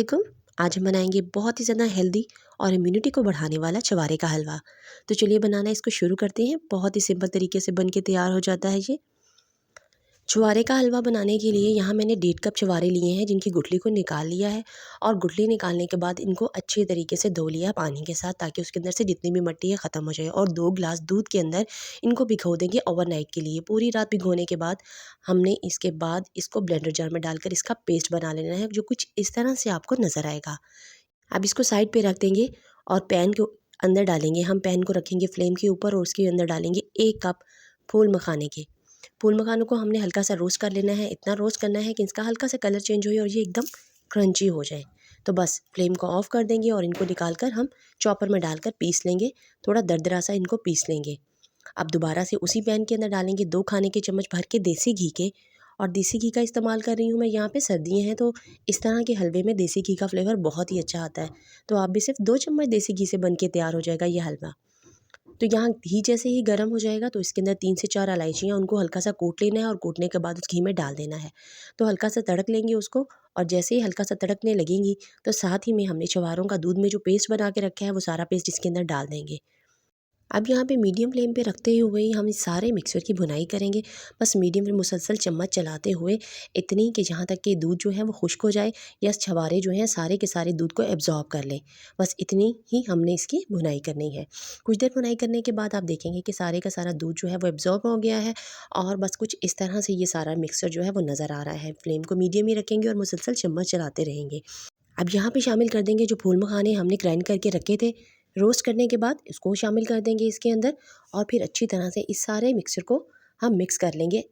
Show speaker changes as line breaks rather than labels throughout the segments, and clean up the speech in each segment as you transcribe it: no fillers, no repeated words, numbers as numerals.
वालेकुम। आज हम बनाएंगे बहुत ही ज़्यादा हेल्दी और इम्यूनिटी को बढ़ाने वाला चवारे का हलवा। तो चलिए बनाना इसको शुरू करते हैं। बहुत ही सिंपल तरीके से बन के तैयार हो जाता है ये। छुआरे का हलवा बनाने के लिए यहाँ मैंने 1.5 कप छुआरे लिए हैं, जिनकी गुठली को निकाल लिया है। और गुठली निकालने के बाद इनको अच्छे तरीके से धो लिया पानी के साथ, ताकि उसके अंदर से जितनी भी मिट्टी है ख़त्म हो जाए। और 2 गिलास दूध के अंदर इनको भिगो देंगे ओवरनाइट के लिए। पूरी रात भिगोने के बाद हमने इसके बाद इसको ब्लेंडर जार में डालकर इसका पेस्ट बना लेना है, जो कुछ इस तरह से आपको नज़र आएगा। अब इसको साइड पे रख देंगे और पैन के अंदर डालेंगे। हम पैन को रखेंगे फ्लेम के ऊपर और उसके अंदर डालेंगे 1 कप फूल मखाने के। फूल मखानों को हमने हल्का सा रोस्ट कर लेना है। इतना रोस्ट करना है कि इसका हल्का सा कलर चेंज हो और ये एकदम क्रंची हो जाए। तो बस फ्लेम को ऑफ कर देंगे और इनको निकाल कर हम चॉपर में डालकर पीस लेंगे। थोड़ा दरदरा सा इनको पीस लेंगे। अब दोबारा से उसी पैन के अंदर डालेंगे 2 खाने के चम्मच भर के देसी घी के। और देसी घी का इस्तेमाल कर रही हूँ मैं यहाँ पे, सर्दियाँ हैं तो इस तरह के हलवे में देसी घी का फ्लेवर बहुत ही अच्छा आता है। तो आप भी सिर्फ 2 चम्मच देसी घी से बन के तैयार हो जाएगा ये हलवा। तो यहाँ घी जैसे ही गर्म हो जाएगा तो इसके अंदर 3 से 4 इलायचियाँ, उनको हल्का सा कूट लेना है और कूटने के बाद उस घी में डाल देना है। तो हल्का सा तड़क लेंगे उसको। और जैसे ही हल्का सा तड़कने लगेंगी तो साथ ही में हमने छुआरों का दूध में जो पेस्ट बना के रखा है वो सारा पेस्ट इसके अंदर डाल देंगे। अब यहाँ पे मीडियम फ्लेम पे रखते हुए ही हम इस सारे मिक्सचर की भुनाई करेंगे। बस मीडियम में मुसलसल चम्मच चलाते हुए, इतनी कि जहाँ तक कि दूध जो है वो खुश्क हो जाए या छवारे जो हैं सारे के सारे दूध को एब्जॉर्ब कर लें। बस इतनी ही हमने इसकी भुनाई करनी है। कुछ देर भुनाई करने के बाद आप देखेंगे कि सारे का सारा दूध जो है वो एब्जॉर्ब हो गया है। और बस कुछ इस तरह से ये सारा मिक्सचर जो है वो नज़र आ रहा है। फ्लेम को मीडियम ही रखेंगे और मुसलसल चम्मच चलाते रहेंगे। अब यहाँ पे शामिल कर देंगे जो फूल मखाने हमने ग्राइंड करके रखे थे रोस्ट करने के बाद, इसको शामिल कर देंगे इसके अंदर। और फिर अच्छी तरह से इस सारे मिक्सचर को हम मिक्स कर लेंगे।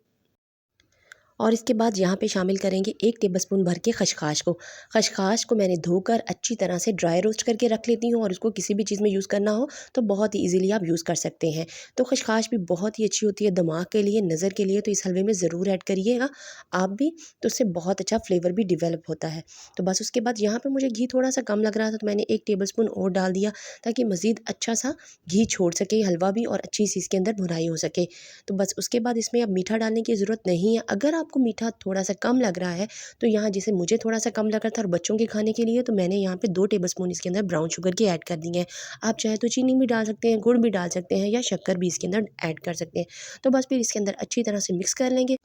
और इसके बाद यहाँ पे शामिल करेंगे 1 टेबलस्पून भर के खसखस को। खसखस को मैंने धोकर अच्छी तरह से ड्राई रोस्ट करके रख लेती हूँ, और उसको किसी भी चीज़ में यूज़ करना हो तो बहुत ही ईज़िली आप यूज़ कर सकते हैं। तो खसखस भी बहुत ही अच्छी होती है दिमाग के लिए, नज़र के लिए, तो इस हलवे में ज़रूर ऐड करिएगा आप भी। तो उससे बहुत अच्छा फ्लेवर भी डिवेलप होता है। तो बस उसके बाद यहाँ पर मुझे घी थोड़ा सा कम लग रहा था तो मैंने 1 टेबलस्पून और डाल दिया, ताकि मज़ीद अच्छा सा घी छोड़ सके हलवा भी और अच्छी सी इसके अंदर भुनाई हो सके। तो बस उसके बाद इसमें अब मीठा डालने की ज़रूरत नहीं है। अगर आपको मीठा थोड़ा सा कम लग रहा है तो यहाँ, जैसे मुझे थोड़ा सा कम लग रहा था और बच्चों के खाने के लिए, तो मैंने यहाँ पे 2 टेबलस्पून इसके अंदर ब्राउन शुगर की ऐड कर दी है। आप चाहे तो चीनी भी डाल सकते हैं, गुड़ भी डाल सकते हैं, या शक्कर भी इसके अंदर ऐड कर सकते हैं। तो बस फिर इसके अंदर अच्छी तरह से मिक्स कर लेंगे।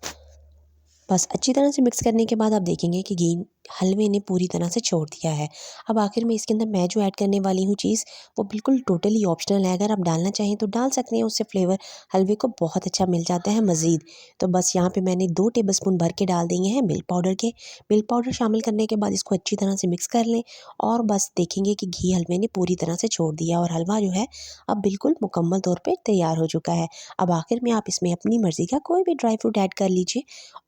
बस अच्छी तरह से मिक्स करने के बाद आप देखेंगे कि घी हलवे ने पूरी तरह से छोड़ दिया है। अब आखिर में इसके अंदर मैं जो ऐड करने वाली हूँ चीज़, वो बिल्कुल टोटली ऑप्शनल है। अगर आप डालना चाहें तो डाल सकते हैं, उससे फ्लेवर हलवे को बहुत अच्छा मिल जाता है मज़ीद। तो बस यहाँ पे मैंने 2 टेबलस्पून भर के डाल दिए हैं मिल्क पाउडर के। मिल्क पाउडर शामिल करने के बाद इसको अच्छी तरह से मिक्स कर लें। और बस देखेंगे कि घी हलवे ने पूरी तरह से छोड़ दिया और हलवा जो है अब बिल्कुल मुकम्मल तौर पर तैयार हो चुका है। अब आखिर में आप इसमें अपनी मर्ज़ी का कोई भी ड्राई फ्रूट ऐड कर लीजिए।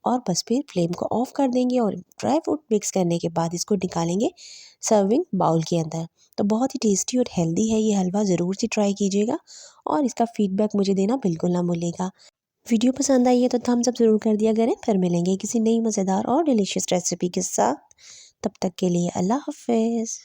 और बस फिर फ्लेम को ऑफ कर देंगे और ड्राई फ्रूट मिक्स करने के बाद इसको निकालेंगे सर्विंग बाउल के अंदर। तो बहुत ही टेस्टी और हेल्दी है ये हलवा, ज़रूर से ट्राई कीजिएगा और इसका फीडबैक मुझे देना बिल्कुल ना भूलिएगा। वीडियो पसंद आई है तो थम्स अप ज़रूर कर दिया करें। फिर मिलेंगे किसी नई मज़ेदार और डिलीशियस रेसिपी के साथ। तब तक के लिए अल्लाह हाफ़िज़।